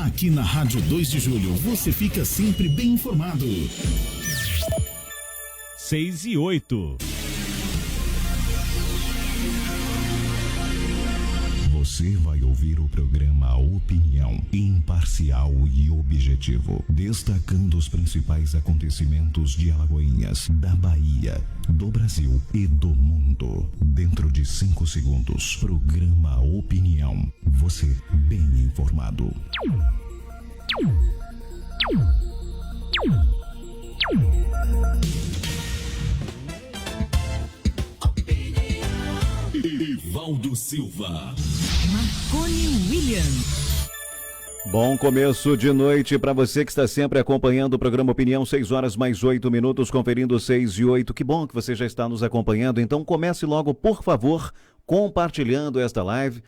Aqui na Rádio 2 de Julho, você fica sempre bem informado. 6:08. Você vai ouvir o programa Opinião, imparcial e objetivo, destacando os principais acontecimentos de Alagoinhas, da Bahia, do Brasil e do mundo. Dentro de 5 segundos, programa Opinião. Você bem informado. Evaldo Silva. Marconi William. Bom começo de noite para você que está sempre acompanhando o programa Opinião, 6:08, conferindo 6:08. Que bom que você já está nos acompanhando. Então comece logo, por favor, compartilhando esta live,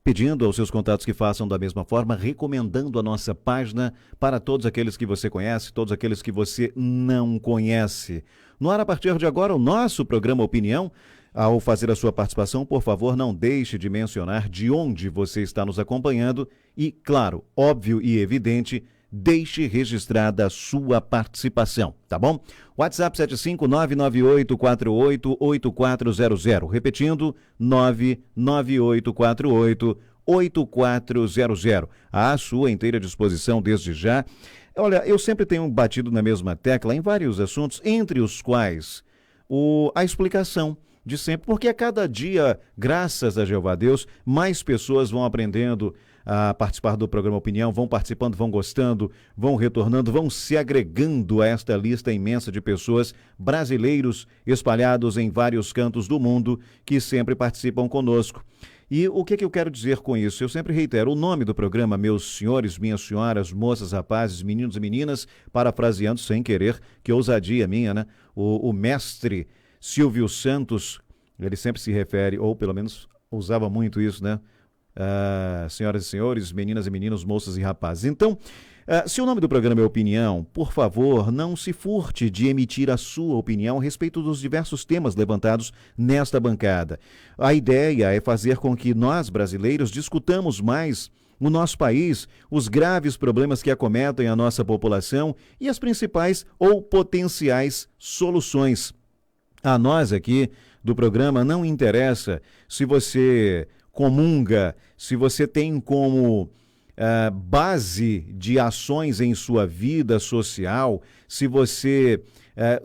pedindo aos seus contatos que façam da mesma forma, recomendando a nossa página para todos aqueles que você conhece, todos aqueles que você não conhece. No ar, a partir de agora, o nosso programa Opinião. Ao fazer a sua participação, por favor, não deixe de mencionar de onde você está nos acompanhando e, claro, óbvio e evidente, deixe registrada a sua participação, tá bom? WhatsApp 75998488400, repetindo, 998488400, à sua inteira disposição desde já. Olha, eu sempre tenho batido na mesma tecla em vários assuntos, entre os quais a explicação de sempre, porque a cada dia, graças a Jeová Deus, mais pessoas vão aprendendo a participar do programa Opinião, vão participando, vão gostando, vão retornando, vão se agregando a esta lista imensa de pessoas, brasileiros espalhados em vários cantos do mundo, que sempre participam conosco. E o que eu quero dizer com isso? Eu sempre reitero o nome do programa, meus senhores, minhas senhoras, moças, rapazes, meninos e meninas, parafraseando sem querer, que ousadia minha, né? O mestre Silvio Santos, ele sempre se refere, ou pelo menos usava muito isso, né? Senhoras e senhores, meninas e meninos, moças e rapazes. Então, se o nome do programa é Opinião, por favor, não se furte de emitir a sua opinião a respeito dos diversos temas levantados nesta bancada. A ideia é fazer com que nós, brasileiros, discutamos mais o nosso país, os graves problemas que acometem a nossa população e as principais ou potenciais soluções. A nós aqui do programa não interessa se você comunga, se você tem como base de ações em sua vida social, se você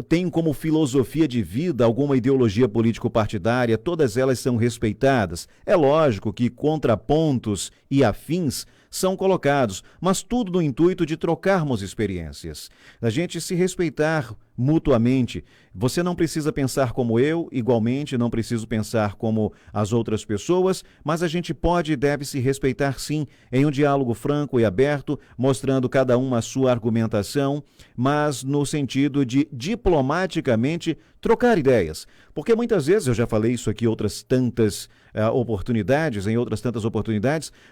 tem como filosofia de vida alguma ideologia político-partidária, todas elas são respeitadas. É lógico que contrapontos e afins são colocados, mas tudo no intuito de trocarmos experiências, da gente se respeitar mutuamente. Você não precisa pensar como eu, igualmente não preciso pensar como as outras pessoas, mas a gente pode e deve se respeitar sim, em um diálogo franco e aberto, mostrando cada um a sua argumentação, mas no sentido de diplomaticamente trocar ideias. Porque muitas vezes, eu já falei isso aqui em outras tantas oportunidades,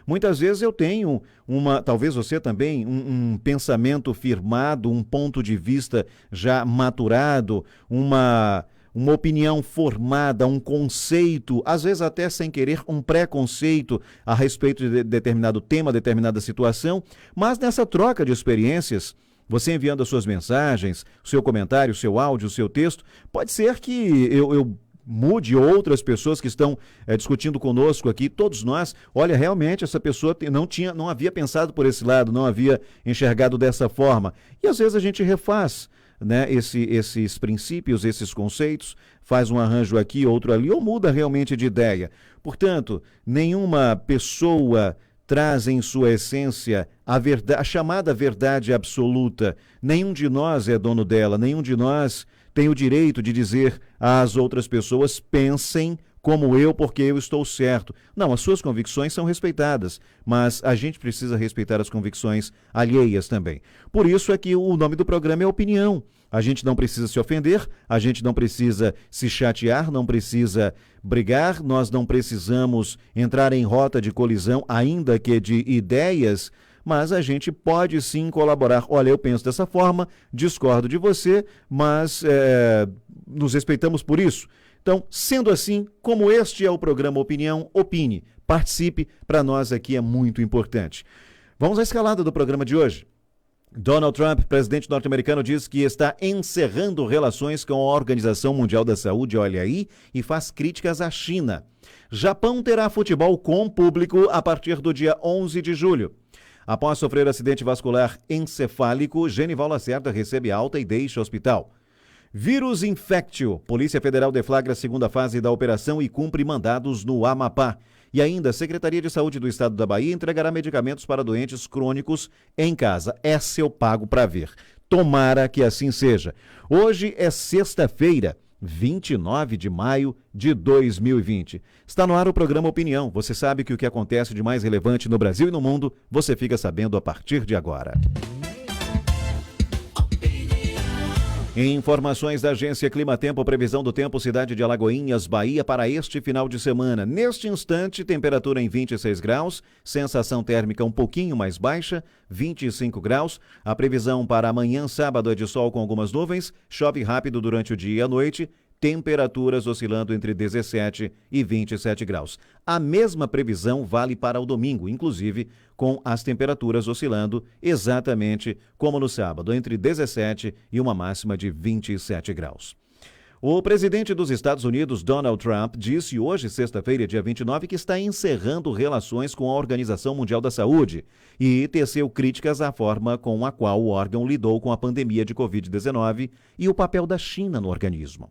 muitas vezes eu tenho talvez você também, um pensamento firmado, um ponto de vista já maturado, uma opinião formada, um conceito, às vezes até sem querer, um preconceito a respeito de determinado tema, determinada situação, mas nessa troca de experiências, você enviando as suas mensagens, o seu comentário, o seu áudio, o seu texto, pode ser que eu mude outras pessoas que estão discutindo conosco aqui, todos nós, olha, realmente essa pessoa não havia pensado por esse lado, não havia enxergado dessa forma. E às vezes a gente refaz, né, esses princípios, esses conceitos, faz um arranjo aqui, outro ali, ou muda realmente de ideia. Portanto, nenhuma pessoa traz em sua essência a chamada verdade absoluta. Nenhum de nós é dono dela, nenhum de nós tem o direito de dizer às outras pessoas, pensem como eu, porque eu estou certo. Não, as suas convicções são respeitadas, mas a gente precisa respeitar as convicções alheias também. Por isso é que o nome do programa é Opinião. A gente não precisa se ofender, a gente não precisa se chatear, não precisa brigar, nós não precisamos entrar em rota de colisão, ainda que de ideias, mas a gente pode sim colaborar. Olha, eu penso dessa forma, discordo de você, mas nos respeitamos por isso. Então, sendo assim, como este é o programa Opinião, opine, participe, para nós aqui é muito importante. Vamos à escalada do programa de hoje. Donald Trump, presidente norte-americano, diz que está encerrando relações com a Organização Mundial da Saúde, olha aí, e faz críticas à China. Japão terá futebol com público a partir do dia 11 de julho. Após sofrer acidente vascular encefálico, Genival Lacerda recebe alta e deixa o hospital. Vírus infectio. Polícia Federal deflagra a segunda fase da operação e cumpre mandados no Amapá. E ainda, a Secretaria de Saúde do Estado da Bahia entregará medicamentos para doentes crônicos em casa. Essa eu pago para ver. Tomara que assim seja. Hoje é sexta-feira, 29 de maio de 2020. Está no ar o programa Opinião. Você sabe que o que acontece de mais relevante no Brasil e no mundo, você fica sabendo a partir de agora. Informações da agência Climatempo, previsão do tempo, cidade de Alagoinhas, Bahia, para este final de semana. Neste instante, temperatura em 26 graus, sensação térmica um pouquinho mais baixa, 25 graus. A previsão para amanhã, sábado, é de sol com algumas nuvens, chove rápido durante o dia e a noite, temperaturas oscilando entre 17 e 27 graus. A mesma previsão vale para o domingo, inclusive com as temperaturas oscilando exatamente como no sábado, entre 17 e uma máxima de 27 graus. O presidente dos Estados Unidos, Donald Trump, disse hoje, sexta-feira, dia 29, que está encerrando relações com a Organização Mundial da Saúde e teceu críticas à forma com a qual o órgão lidou com a pandemia de Covid-19 e o papel da China no organismo.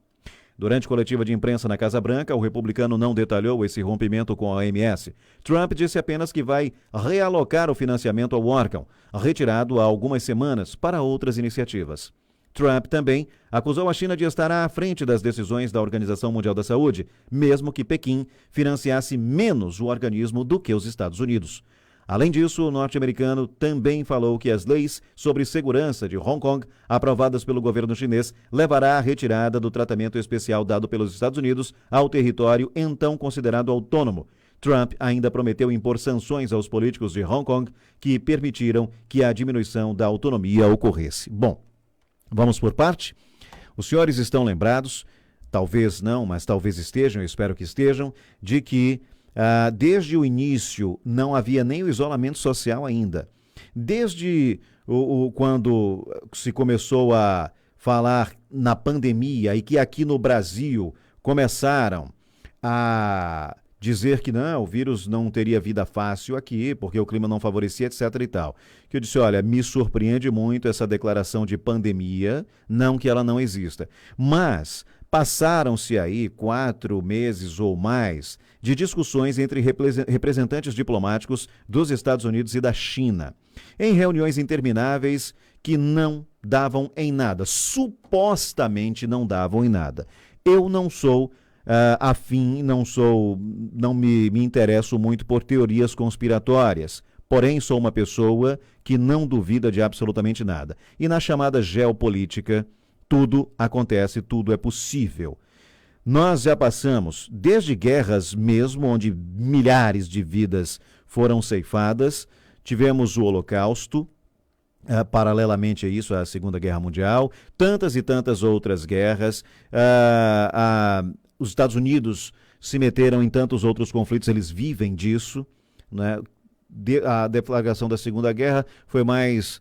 Durante coletiva de imprensa na Casa Branca, o republicano não detalhou esse rompimento com a OMS. Trump disse apenas que vai realocar o financiamento ao órgão, retirado há algumas semanas, para outras iniciativas. Trump também acusou a China de estar à frente das decisões da Organização Mundial da Saúde, mesmo que Pequim financiasse menos o organismo do que os Estados Unidos. Além disso, o norte-americano também falou que as leis sobre segurança de Hong Kong, aprovadas pelo governo chinês, levará à retirada do tratamento especial dado pelos Estados Unidos ao território então considerado autônomo. Trump ainda prometeu impor sanções aos políticos de Hong Kong que permitiram que a diminuição da autonomia ocorresse. Bom, vamos por parte? Os senhores estão lembrados, talvez não, mas talvez estejam, eu espero que estejam, de que desde o início não havia nem o isolamento social ainda. Desde quando se começou a falar na pandemia e que aqui no Brasil começaram a dizer que não, o vírus não teria vida fácil aqui, porque o clima não favorecia, etc. e tal. Que eu disse, olha, me surpreende muito essa declaração de pandemia, não que ela não exista. Mas passaram-se aí 4 meses ou mais de discussões entre representantes diplomáticos dos Estados Unidos e da China, em reuniões intermináveis que não davam em nada, supostamente não davam em nada. Eu não sou afim, não me interesso muito por teorias conspiratórias, porém sou uma pessoa que não duvida de absolutamente nada. E na chamada geopolítica, tudo acontece, tudo é possível. Nós já passamos, desde guerras mesmo, onde milhares de vidas foram ceifadas, tivemos o Holocausto, paralelamente a isso, a Segunda Guerra Mundial, tantas e tantas outras guerras. Os Estados Unidos se meteram em tantos outros conflitos, eles vivem disso, né? A deflagração da Segunda Guerra foi mais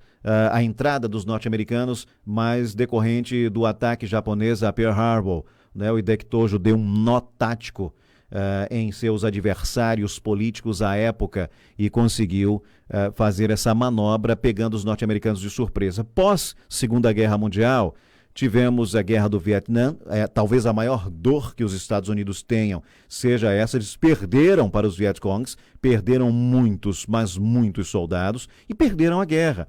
a entrada dos norte-americanos, mais decorrente do ataque japonês a Pearl Harbor, né? O Hideki Tojo deu um nó tático em seus adversários políticos à época e conseguiu fazer essa manobra pegando os norte-americanos de surpresa. Pós Segunda Guerra Mundial, tivemos a Guerra do Vietnã, talvez a maior dor que os Estados Unidos tenham seja essa, eles perderam para os Vietcongs, perderam muitos, mas muitos soldados e perderam a guerra.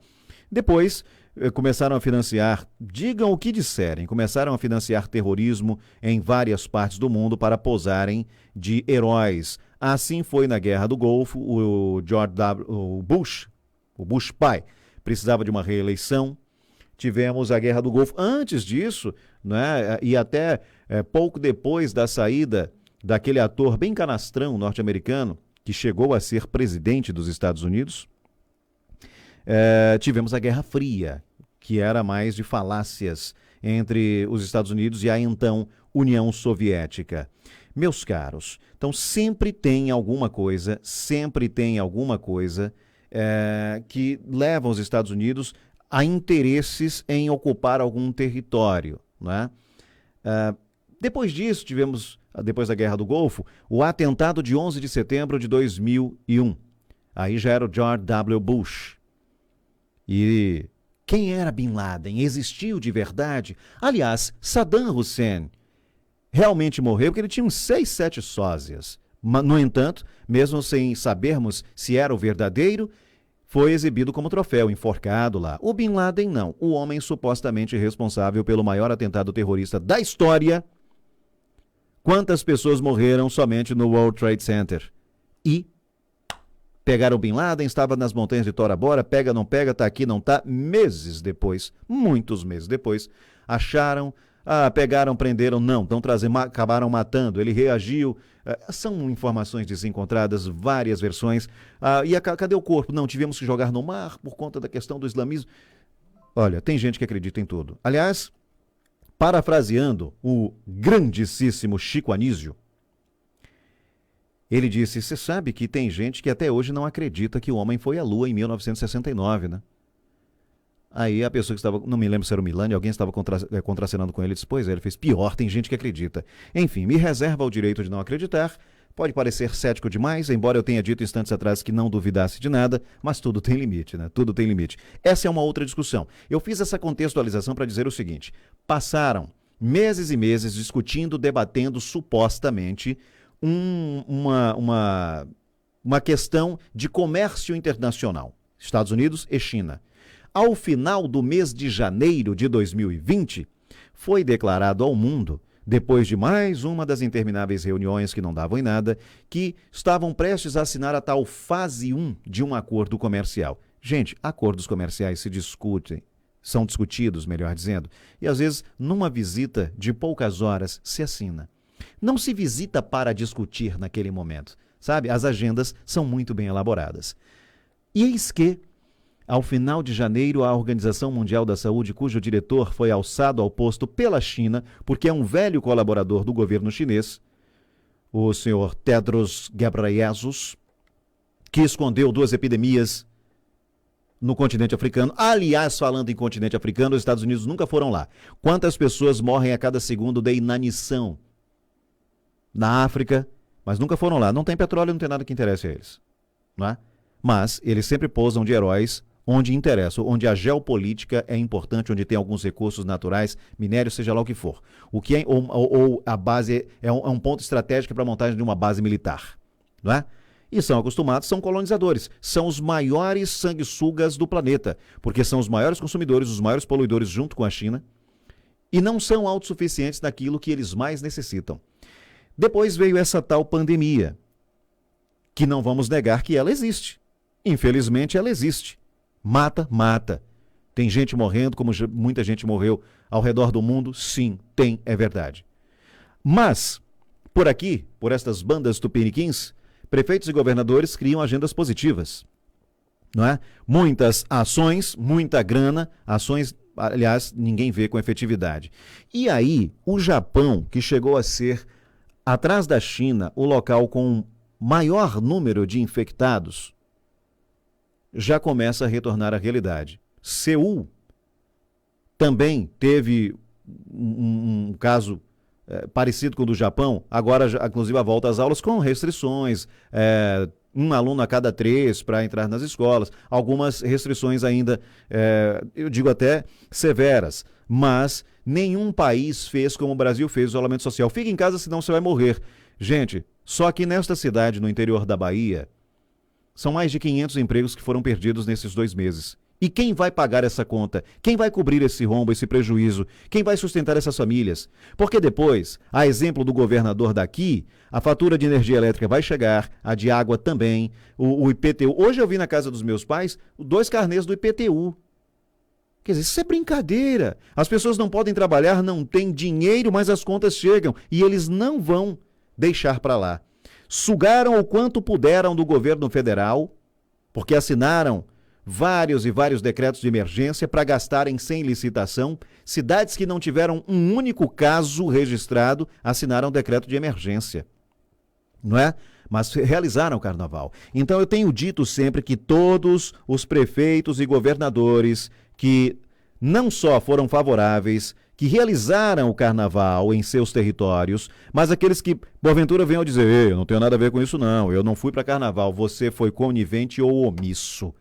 Depois começaram a financiar, digam o que disserem, começaram a financiar terrorismo em várias partes do mundo para posarem de heróis. Assim foi na Guerra do Golfo, o Bush pai, precisava de uma reeleição. Tivemos a Guerra do Golfo. Antes disso, né, e até pouco depois da saída daquele ator bem canastrão norte-americano, que chegou a ser presidente dos Estados Unidos, tivemos a Guerra Fria, que era mais de falácias entre os Estados Unidos e a então União Soviética. Meus caros, então sempre tem alguma coisa que levam os Estados Unidos a interesses em ocupar algum território, né? Depois disso, depois da Guerra do Golfo, o atentado de 11 de setembro de 2001. Aí já era o George W. Bush. E quem era Bin Laden? Existiu de verdade? Aliás, Saddam Hussein realmente morreu porque ele tinha uns 6, 7 sósias. No entanto, mesmo sem sabermos se era o verdadeiro, foi exibido como troféu, enforcado lá. O Bin Laden não. O homem supostamente responsável pelo maior atentado terrorista da história. Quantas pessoas morreram somente no World Trade Center? E pegaram o Bin Laden, estava nas montanhas de Tora Bora, pega, não pega, tá aqui, não tá. Meses depois, muitos meses depois, acharam, pegaram, prenderam, não, estão trazendo, acabaram matando, ele reagiu. São informações desencontradas, várias versões. Cadê o corpo? Não, tivemos que jogar no mar por conta da questão do islamismo. Olha, tem gente que acredita em tudo. Aliás, parafraseando o grandíssimo Chico Anísio, ele disse, você sabe que tem gente que até hoje não acredita que o homem foi à Lua em 1969, né? Aí a pessoa que estava, não me lembro se era o Milani, alguém estava contracenando com ele, disse, pois é, ele fez pior, tem gente que acredita. Enfim, me reserva o direito de não acreditar, pode parecer cético demais, embora eu tenha dito instantes atrás que não duvidasse de nada, mas tudo tem limite, né? Tudo tem limite. Essa é uma outra discussão. Eu fiz essa contextualização para dizer o seguinte, passaram meses e meses discutindo, debatendo supostamente uma questão de comércio internacional, Estados Unidos e China. Ao final do mês de janeiro de 2020, foi declarado ao mundo, depois de mais uma das intermináveis reuniões que não davam em nada, que estavam prestes a assinar a tal fase 1 de um acordo comercial. Gente, acordos comerciais se discutem, são discutidos, melhor dizendo, e às vezes numa visita de poucas horas se assina. Não se visita para discutir naquele momento, sabe? As agendas são muito bem elaboradas. E eis que, ao final de janeiro, a Organização Mundial da Saúde, cujo diretor foi alçado ao posto pela China, porque é um velho colaborador do governo chinês, o senhor Tedros Ghebreyesus, que escondeu 2 epidemias no continente africano. Aliás, falando em continente africano, os Estados Unidos nunca foram lá. Quantas pessoas morrem a cada segundo de inanição na África, mas nunca foram lá. Não tem petróleo, não tem nada que interesse a eles, não é? Mas eles sempre posam de heróis onde interessa, onde a geopolítica é importante, onde tem alguns recursos naturais, minério, seja lá o que for. O que é, ou a base é um ponto estratégico para a montagem de uma base militar, não é? E são acostumados, são colonizadores, são os maiores sanguessugas do planeta, porque são os maiores consumidores, os maiores poluidores junto com a China, e não são autossuficientes naquilo que eles mais necessitam. Depois veio essa tal pandemia, que não vamos negar que ela existe. Infelizmente, ela existe. Mata, mata. Tem gente morrendo, como muita gente morreu ao redor do mundo? Sim, tem, é verdade. Mas, por aqui, por estas bandas tupiniquins, prefeitos e governadores criam agendas positivas, não é? Muitas ações, muita grana, ações, aliás, ninguém vê com efetividade. E aí, o Japão, que chegou a ser, atrás da China, o local com maior número de infectados, já começa a retornar à realidade. Seul também teve um caso parecido com o do Japão, agora inclusive a volta às aulas com restrições, um aluno a cada 3 para entrar nas escolas, algumas restrições ainda, eu digo até severas, mas nenhum país fez como o Brasil fez, o isolamento social. Fique em casa, senão você vai morrer. Gente, só que nesta cidade, no interior da Bahia, são mais de 500 empregos que foram perdidos nesses 2 meses. E quem vai pagar essa conta? Quem vai cobrir esse rombo, esse prejuízo? Quem vai sustentar essas famílias? Porque depois, a exemplo do governador daqui, a fatura de energia elétrica vai chegar, a de água também, o IPTU. Hoje eu vi na casa dos meus pais 2 carnês do IPTU. Quer dizer, isso é brincadeira. As pessoas não podem trabalhar, não têm dinheiro, mas as contas chegam e eles não vão deixar para lá. Sugaram o quanto puderam do governo federal, porque assinaram vários e vários decretos de emergência para gastarem sem licitação. Cidades que não tiveram um único caso registrado assinaram decreto de emergência, não é? mas realizaram o carnaval. Então eu tenho dito sempre que todos os prefeitos e governadores que não só foram favoráveis, que realizaram o carnaval em seus territórios, mas aqueles que, porventura, venham dizer: "Ei, eu não tenho nada a ver com isso não, eu não fui para carnaval", você foi conivente ou omisso,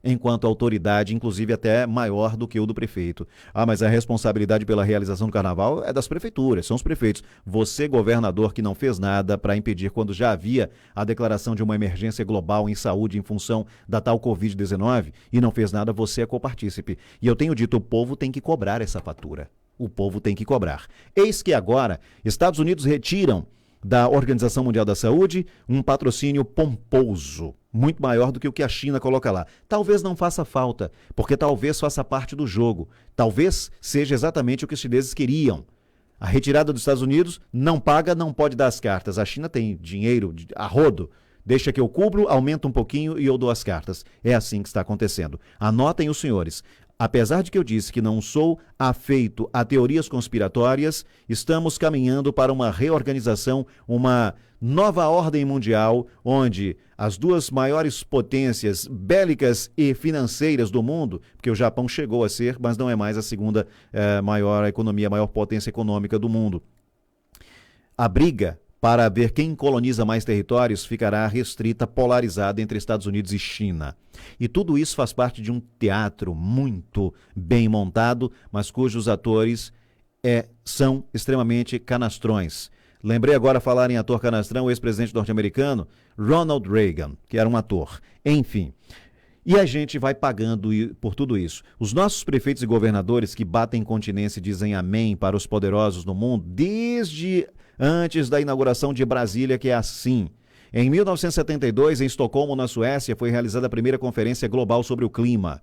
enquanto autoridade, inclusive até maior do que o do prefeito. Ah, mas a responsabilidade pela realização do carnaval é das prefeituras, são os prefeitos. Você, governador, que não fez nada para impedir quando já havia a declaração de uma emergência global em saúde em função da tal Covid-19 e não fez nada, você é copartícipe. E eu tenho dito, o povo tem que cobrar essa fatura. O povo tem que cobrar. Eis que agora, Estados Unidos retiram da Organização Mundial da Saúde um patrocínio pomposo, muito maior do que o que a China coloca lá. Talvez não faça falta, porque talvez faça parte do jogo. Talvez seja exatamente o que os chineses queriam. A retirada dos Estados Unidos não paga, não pode dar as cartas. A China tem dinheiro a rodo. Deixa que eu cubro, aumenta um pouquinho e eu dou as cartas. É assim que está acontecendo. Anotem os senhores. Apesar de que eu disse que não sou afeito a teorias conspiratórias, estamos caminhando para uma reorganização, uma nova ordem mundial, onde as duas maiores potências bélicas e financeiras do mundo, porque o Japão chegou a ser, mas não é mais a segunda maior economia, a maior potência econômica do mundo. A briga para ver quem coloniza mais territórios ficará restrita, polarizada entre Estados Unidos e China. E tudo isso faz parte de um teatro muito bem montado, mas cujos atores são extremamente canastrões. Lembrei agora falar em ator canastrão, o ex-presidente norte-americano, Ronald Reagan, que era um ator. Enfim, e a gente vai pagando por tudo isso. Os nossos prefeitos e governadores que batem continência e dizem amém para os poderosos do mundo, desde antes da inauguração de Brasília, que é assim. Em 1972, em Estocolmo, na Suécia, foi realizada a primeira conferência global sobre o clima.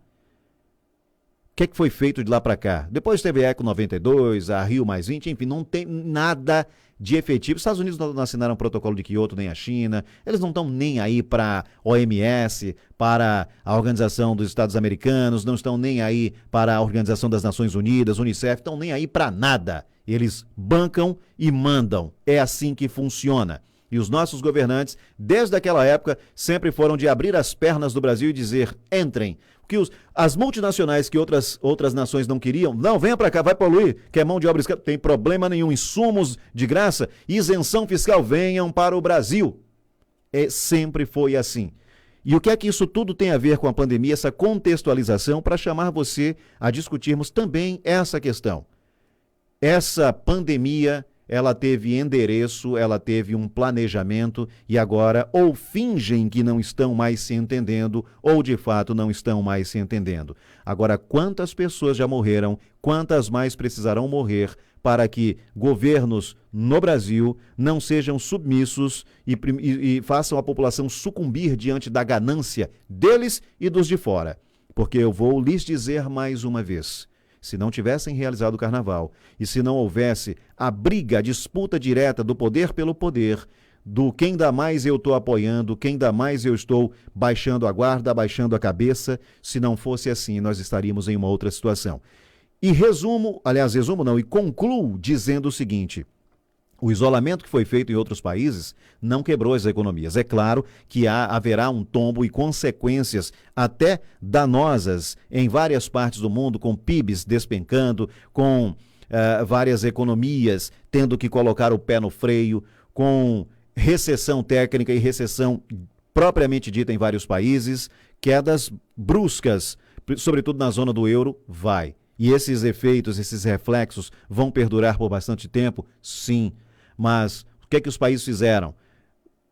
O que foi feito de lá para cá? Depois teve a Eco 92, a Rio +20, enfim, não tem nada de efetivo. Os Estados Unidos não assinaram o protocolo de Kyoto, nem a China. Eles não estão nem aí para a OMS, para a Organização dos Estados Americanos, não estão nem aí para a Organização das Nações Unidas, Unicef, estão nem aí para nada. Eles bancam e mandam. É assim que funciona. E os nossos governantes, desde aquela época, sempre foram de abrir as pernas do Brasil e dizer: entrem. Que as multinacionais que outras nações não queriam, não, venha para cá, vai poluir, quer mão de obra escrava, tem problema nenhum, insumos de graça, isenção fiscal, venham para o Brasil. Sempre foi assim. E o que é que isso tudo tem a ver com a pandemia, essa contextualização, para chamar você a discutirmos também essa questão. Essa pandemia, ela teve endereço, ela teve um planejamento e agora ou fingem que não estão mais se entendendo ou de fato não estão mais se entendendo. Agora, quantas pessoas já morreram, quantas mais precisarão morrer para que governos no Brasil não sejam submissos e façam a população sucumbir diante da ganância deles e dos de fora? Porque eu vou lhes dizer mais uma vez: se não tivessem realizado o carnaval e se não houvesse a briga, a disputa direta do poder pelo poder, do quem dá mais eu estou apoiando, quem dá mais eu estou baixando a guarda, baixando a cabeça, se não fosse assim, nós estaríamos em uma outra situação. E concluo dizendo o seguinte: o isolamento que foi feito em outros países não quebrou as economias. É claro que haverá um tombo e consequências até danosas em várias partes do mundo, com PIBs despencando, com várias economias tendo que colocar o pé no freio, com recessão técnica e recessão propriamente dita em vários países, quedas bruscas, sobretudo na zona do euro, vai. E esses efeitos, esses reflexos vão perdurar por bastante tempo? Sim. Mas o que é que os países fizeram?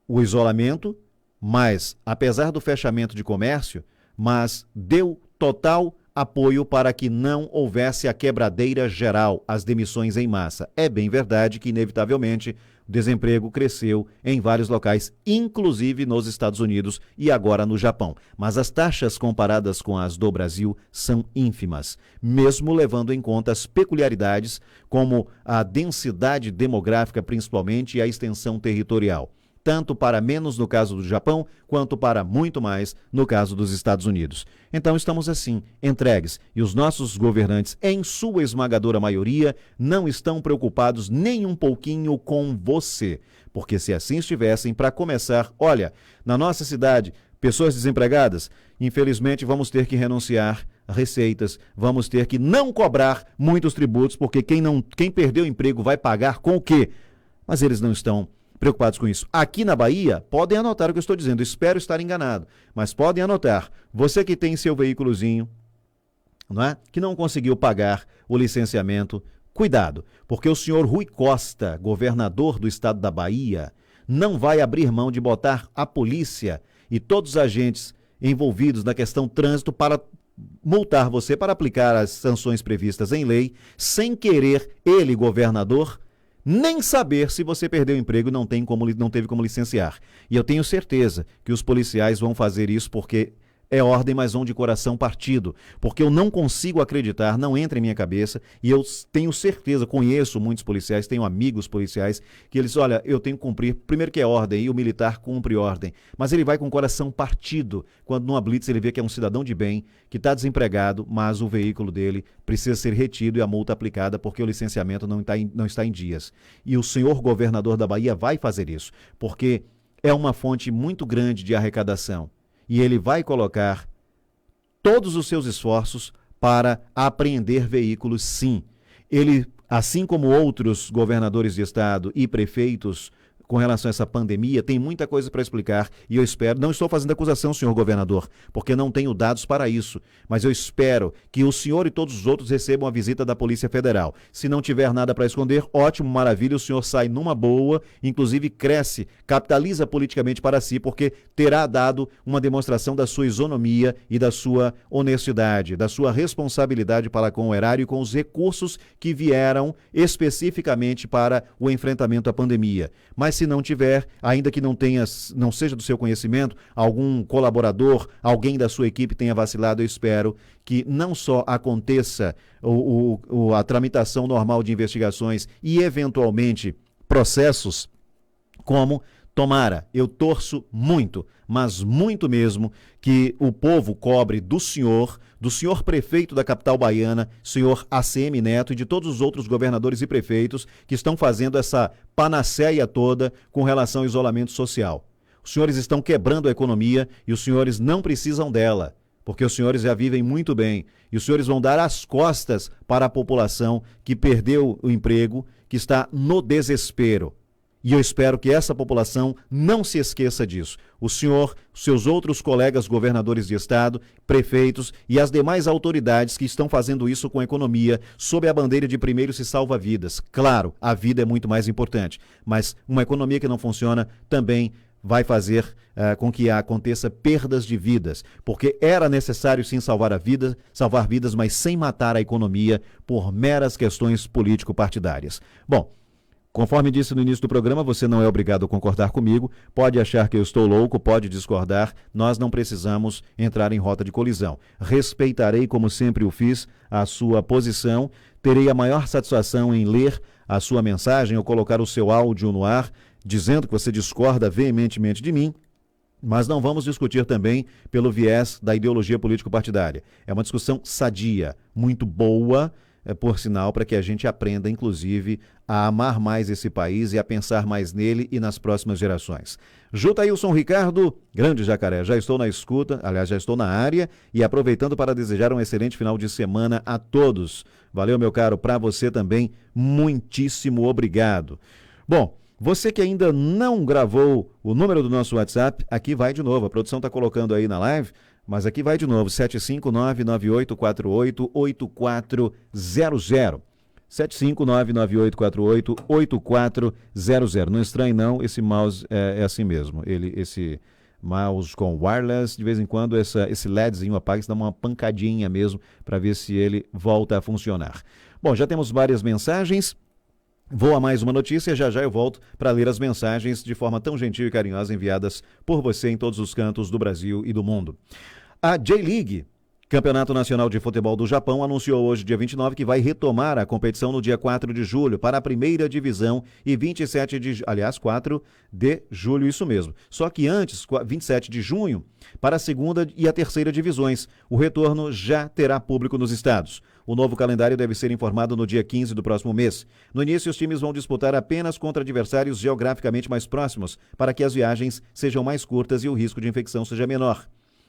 O isolamento, mas apesar do fechamento de comércio, mas deu total apoio para que não houvesse a quebradeira geral, as demissões em massa. É bem verdade que, inevitavelmente, o desemprego cresceu em vários locais, inclusive nos Estados Unidos e agora no Japão. Mas as taxas comparadas com as do Brasil são ínfimas, mesmo levando em conta as peculiaridades como a densidade demográfica, principalmente, e a extensão territorial. tanto para menos no caso do Japão, quanto para muito mais no caso dos Estados Unidos. Então estamos assim, entregues, e os nossos governantes, em sua esmagadora maioria, não estão preocupados nem um pouquinho com você. Porque se assim estivessem, para começar, olha, na nossa cidade, pessoas desempregadas, infelizmente vamos ter que renunciar a receitas, vamos ter que não cobrar muitos tributos, porque quem perdeu o emprego vai pagar com o quê? Mas eles não estão preocupados com isso. Aqui na Bahia, podem anotar o que eu estou dizendo, espero estar enganado, mas podem anotar, você que tem seu veículozinho, não é? Que não conseguiu pagar o licenciamento, cuidado, porque o senhor Rui Costa, governador do estado da Bahia, não vai abrir mão de botar a polícia e todos os agentes envolvidos na questão trânsito para multar você, para aplicar as sanções previstas em lei, sem querer ele, governador, nem saber se você perdeu o emprego e não teve como licenciar. E eu tenho certeza que os policiais vão fazer isso porque é ordem, mas vão de coração partido, porque eu não consigo acreditar, não entra em minha cabeça, e eu tenho certeza, conheço muitos policiais, tenho amigos policiais, que eles, olha, eu tenho que cumprir, primeiro que é ordem, e o militar cumpre ordem, mas ele vai com o coração partido, quando numa blitz ele vê que é um cidadão de bem, que está desempregado, mas o veículo dele precisa ser retido e a multa aplicada, porque o licenciamento não está em dias. E o senhor governador da Bahia vai fazer isso, porque é uma fonte muito grande de arrecadação. E ele vai colocar todos os seus esforços para apreender veículos, sim. Ele, assim como outros governadores de estado e prefeitos, com relação a essa pandemia, tem muita coisa para explicar e eu espero, não estou fazendo acusação, senhor governador, porque não tenho dados para isso, mas eu espero que o senhor e todos os outros recebam a visita da Polícia Federal. Se não tiver nada para esconder, ótimo, maravilha, o senhor sai numa boa, inclusive cresce, capitaliza politicamente para si, porque terá dado uma demonstração da sua isonomia e da sua honestidade, da sua responsabilidade para com o erário e com os recursos que vieram especificamente para o enfrentamento à pandemia. Mas se não tiver, ainda que não seja do seu conhecimento, algum colaborador, alguém da sua equipe tenha vacilado, eu espero que não só aconteça a tramitação normal de investigações e, eventualmente, processos, como tomara, eu torço muito, mas muito mesmo, que o povo cobre do senhor prefeito da capital baiana, senhor ACM Neto, e de todos os outros governadores e prefeitos que estão fazendo essa panaceia toda com relação ao isolamento social. Os senhores estão quebrando a economia e os senhores não precisam dela, porque os senhores já vivem muito bem. E os senhores vão dar as costas para a população que perdeu o emprego, que está no desespero. E eu espero que essa população não se esqueça disso. O senhor, seus outros colegas governadores de estado, prefeitos e as demais autoridades que estão fazendo isso com a economia, sob a bandeira de primeiro se salva vidas. Claro, a vida é muito mais importante, mas uma economia que não funciona também vai fazer com que aconteça perdas de vidas, porque era necessário sim salvar vidas, mas sem matar a economia por meras questões político-partidárias. Bom, conforme disse no início do programa, você não é obrigado a concordar comigo, pode achar que eu estou louco, pode discordar, nós não precisamos entrar em rota de colisão. Respeitarei, como sempre o fiz, a sua posição, terei a maior satisfação em ler a sua mensagem ou colocar o seu áudio no ar, dizendo que você discorda veementemente de mim, mas não vamos discutir também pelo viés da ideologia político-partidária. É uma discussão sadia, muito boa, por sinal, para que a gente aprenda, inclusive, a amar mais esse país e a pensar mais nele e nas próximas gerações. Jutailson Ricardo, grande Jacaré, já estou na escuta, aliás, já estou na área e aproveitando para desejar um excelente final de semana a todos. Valeu, meu caro, para você também, muitíssimo obrigado. Bom, você que ainda não gravou o número do nosso WhatsApp, aqui vai de novo, a produção está colocando aí na live, mas aqui vai de novo, 759-9848-8400. 759-9848-8400. Não estranhe não, esse mouse é assim mesmo. Esse mouse com wireless, de vez em quando esse LEDzinho apaga, se dá uma pancadinha mesmo para ver se ele volta a funcionar. Bom, já temos várias mensagens. Vou a mais uma notícia, já eu volto para ler as mensagens de forma tão gentil e carinhosa enviadas por você em todos os cantos do Brasil e do mundo. A J-League, Campeonato Nacional de Futebol do Japão anunciou hoje, dia 29, que vai retomar a competição no dia 4 de julho para a primeira divisão e 4 de julho, isso mesmo. Só que antes, 27 de junho, para a segunda e a terceira divisões. O retorno já terá público nos estados. O novo calendário deve ser informado no dia 15 do próximo mês. No início, os times vão disputar apenas contra adversários geograficamente mais próximos, para que as viagens sejam mais curtas e o risco de infecção seja menor.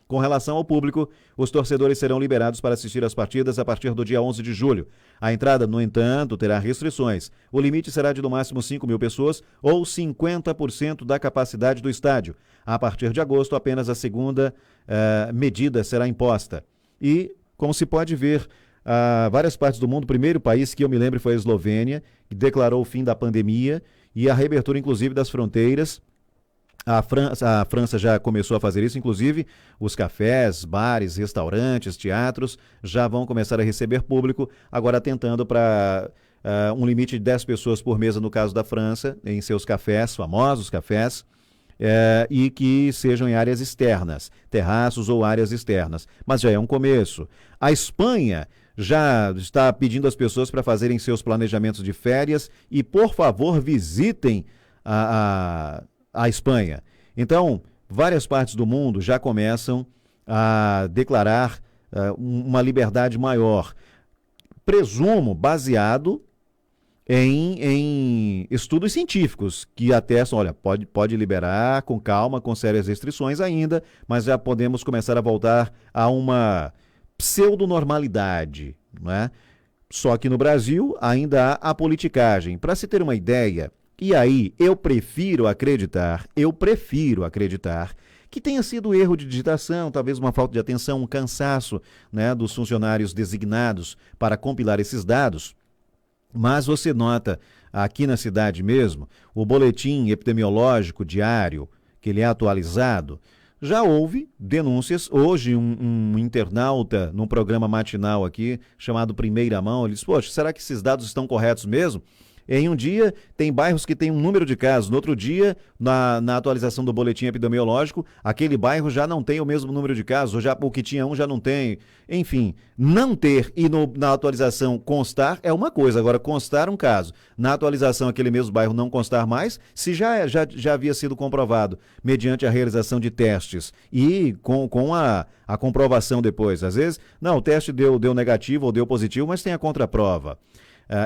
Com relação ao público, os torcedores serão liberados para assistir às partidas a partir do dia 11 de julho. A entrada, no entanto, terá restrições. O limite será de no máximo 5.000 pessoas ou 50% da capacidade do estádio. A partir de agosto, apenas a segunda medida será imposta. E, como se pode ver, várias partes do mundo, o primeiro país que eu me lembro foi a Eslovênia, que declarou o fim da pandemia e a reabertura, inclusive, das fronteiras. A França já começou a fazer isso, inclusive os cafés, bares, restaurantes, teatros já vão começar a receber público, agora tentando para um limite de 10 pessoas por mesa no caso da França, em seus cafés, famosos cafés, e que sejam em áreas externas, terraços ou áreas externas, mas já é um começo. A Espanha já está pedindo às pessoas para fazerem seus planejamentos de férias e, por favor, visitem a Espanha. Então, várias partes do mundo já começam a declarar uma liberdade maior. Presumo, baseado em estudos científicos, que atestam, olha, pode liberar com calma, com sérias restrições ainda, mas já podemos começar a voltar a uma pseudonormalidade, não é? Só que no Brasil ainda há a politicagem. Para se ter uma ideia, e aí, eu prefiro acreditar que tenha sido erro de digitação, talvez uma falta de atenção, um cansaço, né, dos funcionários designados para compilar esses dados. Mas você nota aqui na cidade mesmo, o boletim epidemiológico diário, que ele é atualizado, já houve denúncias. Hoje um internauta num programa matinal aqui, chamado Primeira Mão, ele disse, poxa, será que esses dados estão corretos mesmo? Em um dia, tem bairros que tem um número de casos. No outro dia, na atualização do boletim epidemiológico, aquele bairro já não tem o mesmo número de casos, ou o que tinha um já não tem. Enfim, não ter e na atualização constar é uma coisa. Agora, constar um caso, na atualização aquele mesmo bairro não constar mais, se já havia sido comprovado mediante a realização de testes e com a comprovação depois. Às vezes, não, o teste deu negativo ou deu positivo, mas tem a contraprova.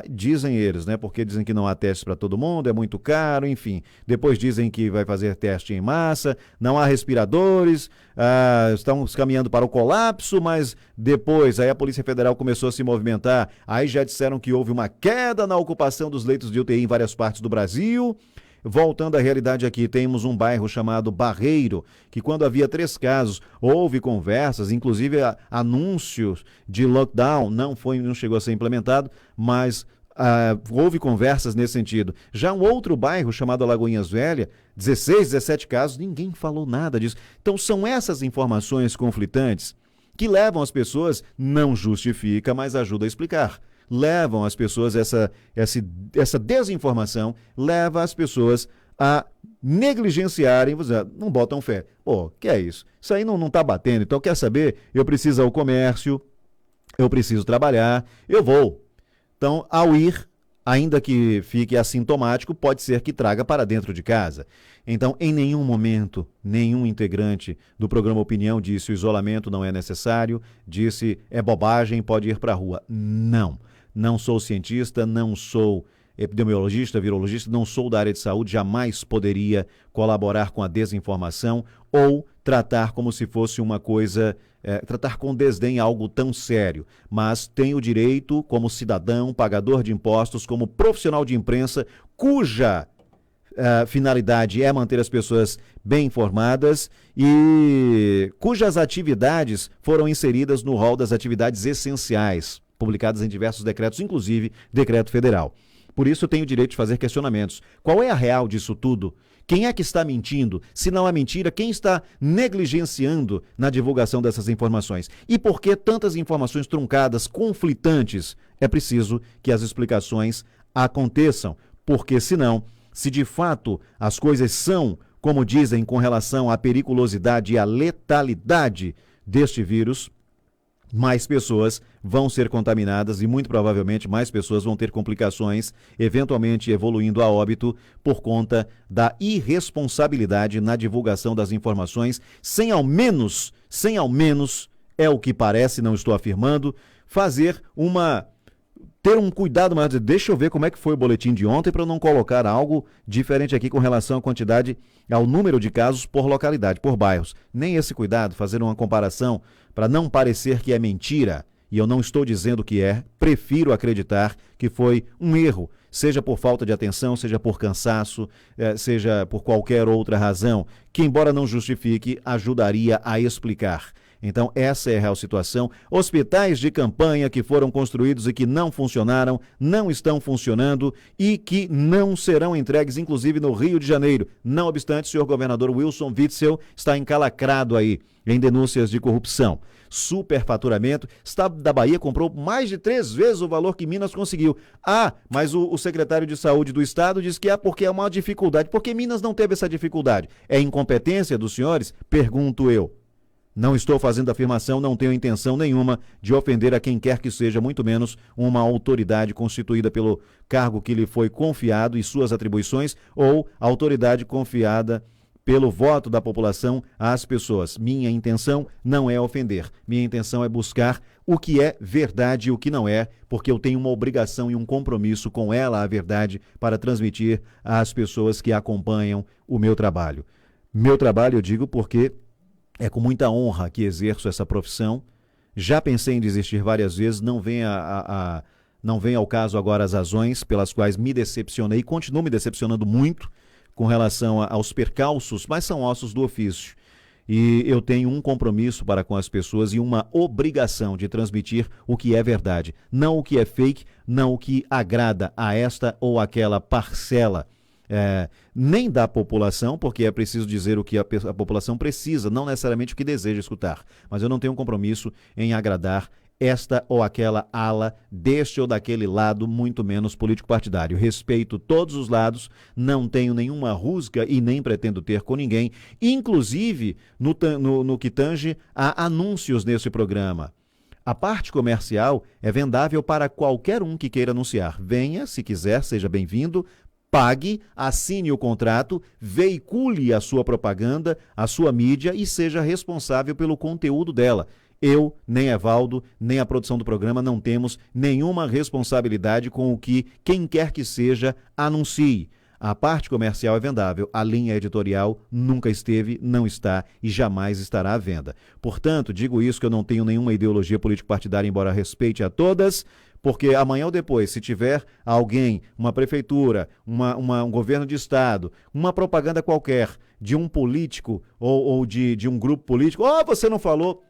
Dizem eles, né? Porque dizem que não há testes para todo mundo, é muito caro, enfim. Depois dizem que vai fazer teste em massa, não há respiradores, estão caminhando para o colapso, mas depois aí a Polícia Federal começou a se movimentar, aí já disseram que houve uma queda na ocupação dos leitos de UTI em várias partes do Brasil. Voltando à realidade aqui, temos um bairro chamado Barreiro, que quando havia 3 casos, houve conversas, inclusive anúncios de lockdown, não chegou a ser implementado, mas houve conversas nesse sentido. Já um outro bairro chamado Alagoinhas Velha, 16, 17 casos, ninguém falou nada disso. Então são essas informações conflitantes que levam as pessoas, não justifica, mas ajuda a explicar. Levam as pessoas, essa desinformação leva as pessoas a negligenciarem, não botam fé. Pô, que é isso? Isso aí não tá batendo, então quer saber? Eu preciso ir ao comércio, eu preciso trabalhar, eu vou. Então, ao ir, ainda que fique assintomático, pode ser que traga para dentro de casa. Então, em nenhum momento, nenhum integrante do programa Opinião disse o isolamento não é necessário, disse é bobagem, pode ir para a rua. Não sou cientista, não sou epidemiologista, virologista, não sou da área de saúde, jamais poderia colaborar com a desinformação ou tratar como se fosse uma coisa, tratar com desdém algo tão sério. Mas tenho o direito, como cidadão, pagador de impostos, como profissional de imprensa, cuja finalidade é manter as pessoas bem informadas e cujas atividades foram inseridas no rol das atividades essenciais, publicadas em diversos decretos, inclusive decreto federal. Por isso eu tenho o direito de fazer questionamentos. Qual é a real disso tudo? Quem é que está mentindo? Se não há mentira, quem está negligenciando na divulgação dessas informações? E por que tantas informações truncadas, conflitantes? É preciso que as explicações aconteçam, porque senão, se de fato as coisas são como dizem com relação à periculosidade e à letalidade deste vírus, mais pessoas vão ser contaminadas e muito provavelmente mais pessoas vão ter complicações, eventualmente evoluindo a óbito por conta da irresponsabilidade na divulgação das informações, sem ao menos, é o que parece, não estou afirmando, ter um cuidado maior, deixa eu ver como é que foi o boletim de ontem para eu não colocar algo diferente aqui com relação à quantidade, ao número de casos por localidade, por bairros. Nem esse cuidado, fazer uma comparação para não parecer que é mentira, e eu não estou dizendo que é, prefiro acreditar que foi um erro, seja por falta de atenção, seja por cansaço, seja por qualquer outra razão, que embora não justifique, ajudaria a explicar. Então, essa é a real situação. Hospitais de campanha que foram construídos e que não funcionaram, não estão funcionando e que não serão entregues, inclusive no Rio de Janeiro. Não obstante, o senhor governador Wilson Witzel está encalacrado aí em denúncias de corrupção. Superfaturamento. O Estado da Bahia comprou mais de 3 vezes o valor que Minas conseguiu. Mas o secretário de Saúde do Estado diz que porque é uma dificuldade. Por que Minas não teve essa dificuldade? É incompetência dos senhores? Pergunto eu. Não estou fazendo afirmação, não tenho intenção nenhuma de ofender a quem quer que seja, muito menos uma autoridade constituída pelo cargo que lhe foi confiado e suas atribuições, ou autoridade confiada pelo voto da população às pessoas. Minha intenção não é ofender, minha intenção é buscar o que é verdade e o que não é, porque eu tenho uma obrigação e um compromisso com ela, a verdade, para transmitir às pessoas que acompanham o meu trabalho. Meu trabalho, eu digo, porque é com muita honra que exerço essa profissão. Já pensei em desistir várias vezes, não vem ao caso agora as razões pelas quais me decepcionei e continuo me decepcionando muito com relação aos percalços, mas são ossos do ofício. E eu tenho um compromisso para com as pessoas e uma obrigação de transmitir o que é verdade, não o que é fake, não o que agrada a esta ou aquela parcela. Nem da população, porque é preciso dizer o que a população precisa, não necessariamente o que deseja escutar. Mas eu não tenho um compromisso em agradar esta ou aquela ala, deste ou daquele lado, muito menos político-partidário. Respeito todos os lados, não tenho nenhuma rusga e nem pretendo ter com ninguém, inclusive no que tange a anúncios nesse programa. A parte comercial é vendável para qualquer um que queira anunciar. Venha, se quiser, seja bem-vindo. Pague, assine o contrato, veicule a sua propaganda, a sua mídia e seja responsável pelo conteúdo dela. Eu, nem Evaldo, nem a produção do programa não temos nenhuma responsabilidade com o que quem quer que seja anuncie. A parte comercial é vendável, a linha editorial nunca esteve, não está e jamais estará à venda. Portanto, digo isso que eu não tenho nenhuma ideologia político-partidária, embora respeite a todas, porque amanhã ou depois, se tiver alguém, uma prefeitura, um governo de estado, uma propaganda qualquer de um político ou de um grupo político, você não falou,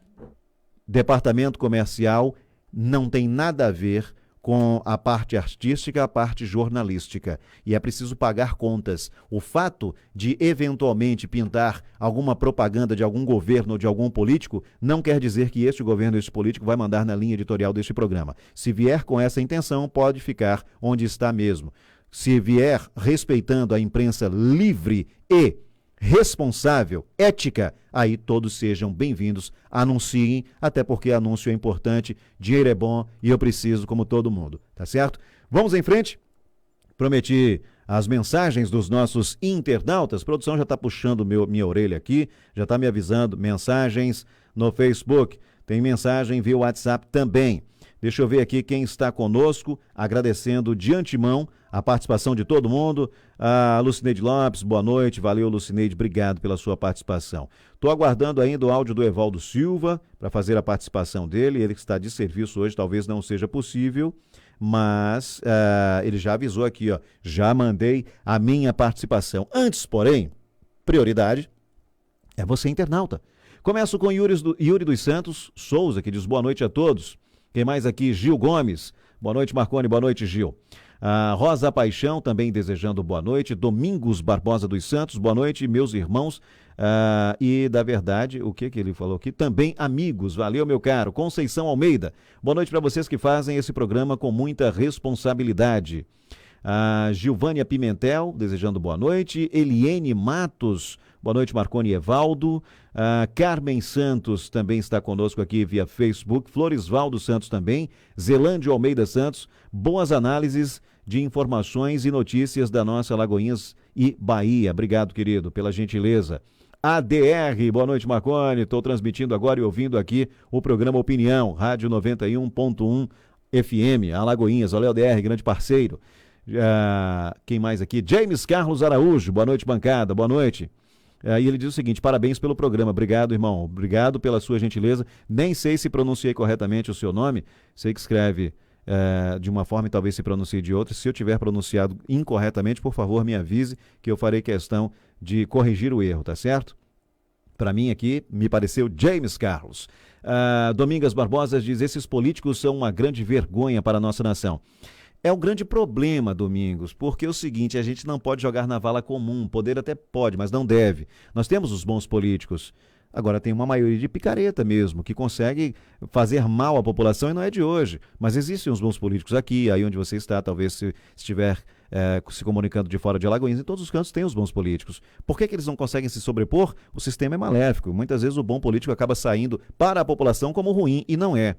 departamento comercial não tem nada a ver com a parte artística, a parte jornalística. E é preciso pagar contas. O fato de, eventualmente, pintar alguma propaganda de algum governo ou de algum político, não quer dizer que este governo ou este político vai mandar na linha editorial deste programa. Se vier com essa intenção, pode ficar onde está mesmo. Se vier respeitando a imprensa livre e responsável, ética, aí todos sejam bem-vindos, anunciem, até porque anúncio é importante, dinheiro é bom e eu preciso como todo mundo, tá certo? Vamos em frente? Prometi as mensagens dos nossos internautas, a produção já está puxando minha orelha aqui, já está me avisando, mensagens no Facebook, tem mensagem via WhatsApp também. Deixa eu ver aqui quem está conosco, agradecendo de antemão a participação de todo mundo. A Lucineide Lopes, boa noite, valeu Lucineide, obrigado pela sua participação. Estou aguardando ainda o áudio do Evaldo Silva para fazer a participação dele, ele que está de serviço hoje, talvez não seja possível, mas ele já avisou aqui, já mandei a minha participação. Antes, porém, prioridade é você internauta. Começo com Yuri dos Santos Souza, que diz boa noite a todos. Quem mais aqui? Gil Gomes. Boa noite, Marconi. Boa noite, Gil. Rosa Paixão, também desejando boa noite. Domingos Barbosa dos Santos. Boa noite, meus irmãos. E, da verdade, o que ele falou aqui? Também amigos. Valeu, meu caro. Conceição Almeida. Boa noite para vocês que fazem esse programa com muita responsabilidade. A Gilvânia Pimentel, desejando boa noite. Eliene Matos, boa noite, Marconi e Evaldo. A Carmen Santos também está conosco aqui via Facebook. Florisvaldo Santos também. Zelândio Almeida Santos, boas análises de informações e notícias da nossa Alagoinhas e Bahia. Obrigado, querido, pela gentileza. ADR, boa noite, Marconi. Estou transmitindo agora e ouvindo aqui o programa Opinião, Rádio 91.1 FM, Alagoinhas. Valeu, ADR, grande parceiro. Quem mais aqui? James Carlos Araújo, boa noite, bancada, boa noite. E ele diz o seguinte: parabéns pelo programa. Obrigado, irmão, obrigado pela sua gentileza. Nem sei se pronunciei corretamente o seu nome, sei que escreve de uma forma e talvez se pronuncie de outra. Se eu tiver pronunciado incorretamente, por favor, me avise que eu farei questão de corrigir o erro, tá certo? Para mim aqui, me pareceu James Carlos. Domingas Barbosa diz: esses políticos são uma grande vergonha para a nossa nação. É um grande problema, Domingos, porque é o seguinte, a gente não pode jogar na vala comum, poder até pode, mas não deve. Nós temos os bons políticos. Agora tem uma maioria de picareta mesmo, que consegue fazer mal à população e não é de hoje. Mas existem os bons políticos aqui, aí onde você está, talvez se estiver se comunicando de fora de Alagoinhas, em todos os cantos tem os bons políticos. Por que eles não conseguem se sobrepor? O sistema é maléfico. Muitas vezes o bom político acaba saindo para a população como ruim e não é.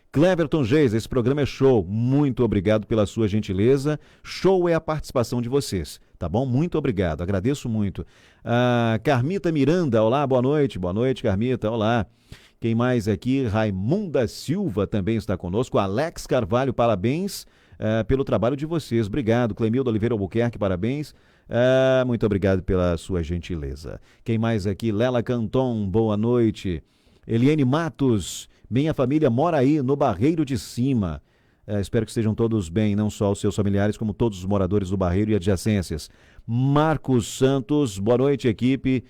Cleverton Geis, esse programa é show. Muito obrigado pela sua gentileza. Show é a participação de vocês, tá bom? Muito obrigado, agradeço muito. Carmita Miranda, olá, boa noite. Boa noite, Carmita, olá. Quem mais aqui? Raimunda Silva também está conosco. Alex Carvalho, parabéns pelo trabalho de vocês. Obrigado. Clemildo Oliveira Albuquerque, parabéns. Muito obrigado pela sua gentileza. Quem mais aqui? Lela Canton, boa noite. Eliane Matos, minha família mora aí no Barreiro de Cima. Espero que estejam todos bem, não só os seus familiares, como todos os moradores do Barreiro e adjacências. Marcos Santos, boa noite, equipe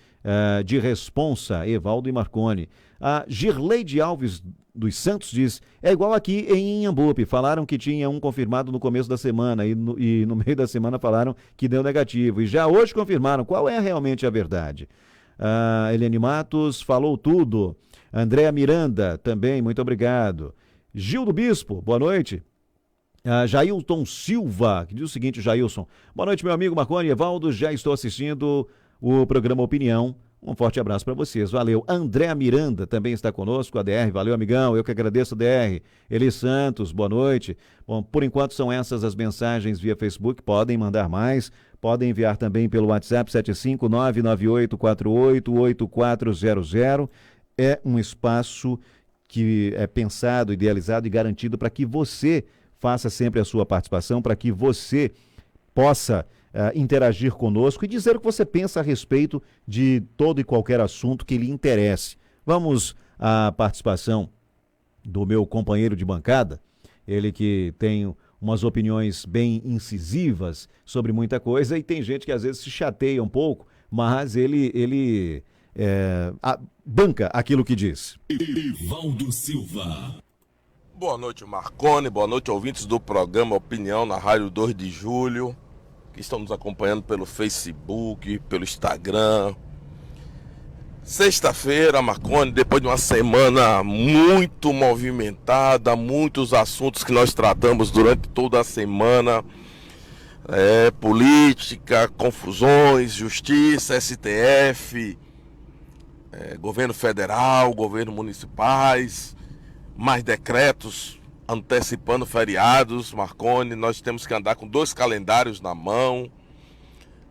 de Responsa, Evaldo e Marconi. A Girleide Alves dos Santos diz: é igual aqui em Inhambupe, falaram que tinha um confirmado no começo da semana e no meio da semana falaram que deu negativo. E já hoje confirmaram. Qual é realmente a verdade? Eliane Matos falou tudo. Andréa Miranda, também, muito obrigado. Gil do Bispo, boa noite. Jailton Silva, que diz o seguinte: Jailson, boa noite, meu amigo Marconi e Evaldo, já estou assistindo o programa Opinião. Um forte abraço para vocês, valeu. Andréa Miranda também está conosco, ADR, valeu, amigão, eu que agradeço, ADR. Eli Santos, boa noite. Bom, por enquanto são essas as mensagens via Facebook, podem mandar mais, podem enviar também pelo WhatsApp 75998488400. É um espaço que é pensado, idealizado e garantido para que você faça sempre a sua participação, para que você possa interagir conosco e dizer o que você pensa a respeito de todo e qualquer assunto que lhe interesse. Vamos à participação do meu companheiro de bancada, ele que tem umas opiniões bem incisivas sobre muita coisa, e tem gente que às vezes se chateia um pouco, mas ele banca aquilo que diz. Evaldo Silva. Boa noite, Marconi, boa noite, ouvintes do programa Opinião na Rádio 2 de Julho, que estão nos acompanhando pelo Facebook, pelo Instagram. Sexta-feira, Marconi, depois de uma semana muito movimentada, muitos assuntos que nós tratamos durante toda a semana, política, confusões, justiça, STF, governo federal, governo municipais, mais decretos antecipando feriados. Marconi, nós temos que andar com 2 calendários na mão,